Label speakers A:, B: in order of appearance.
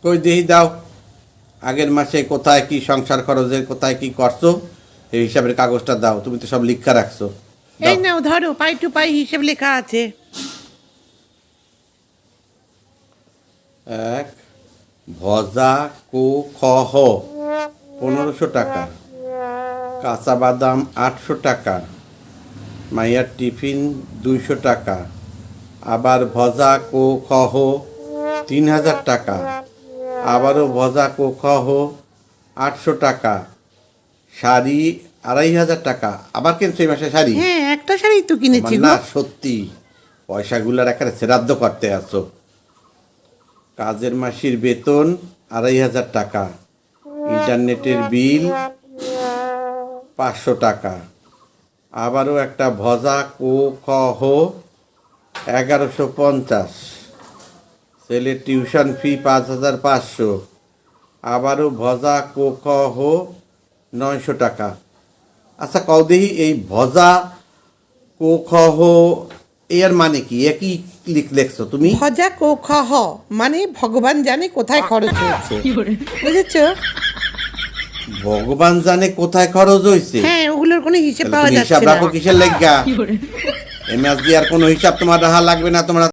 A: কই দেহি দাও আগের মাসে কোথায় কি সংসার খরচের কোথায় কি করছো এই হিসাবের কাগজটা দাও, তুমি তো সব লিখা রাখছো।
B: এই
A: দাও।
B: নাও ধরো, পাই টু পাই হিসেব লেখা আছে।
A: এক ভজা কো খ হ 1500 টাকা, কাঁচা বাদাম 800 টাকা, মাইয়ার টিফিন 200 টাকা, আবার ভজা কো খ হ 3000 টাকা, আবারও ভজা কো খ হ 800 টাকা, শাড়ি 2500 টাকা। আবার কিনছো এই মাসে শাড়ি?
B: হ্যাঁ, একটা শাড়ি তো কিনেছি
A: আমার
B: গো।
A: না সত্যি পয়সাগুলার একেবারে শ্রাদ্ধ করতে আছো। কাজের মাসির বেতন 2500 টাকা, ইন্টারনেটের বিল 500 টাকা, আবারও একটা ভজা কো খ হ 1150, ছেলের টিউশন ফি 5500, আবারও ভজা কো খ হ 900 টাকা। আচ্ছা কও দেহি এই ভজা কো খ হ এর মানে কি? একই লেখছো তুমি?
B: ভজা কো খ হ মানে ভগবান জানে কোথায় খরচ হয়েছে, বুঝেছো?
A: ভগবান জানে কোথায় খরচ হয়েছে।
B: হ্যাঁ, ওগুলোর কোনো হিসেব
A: তাহলে
B: পাওয়া
A: তুমি হিসাব
B: যাচ্ছে না।
A: রাখো কিসের লেগা? এম এস দিয়ে আর কোনো হিসাব তোমার রাখা লাগবে না, তোমরা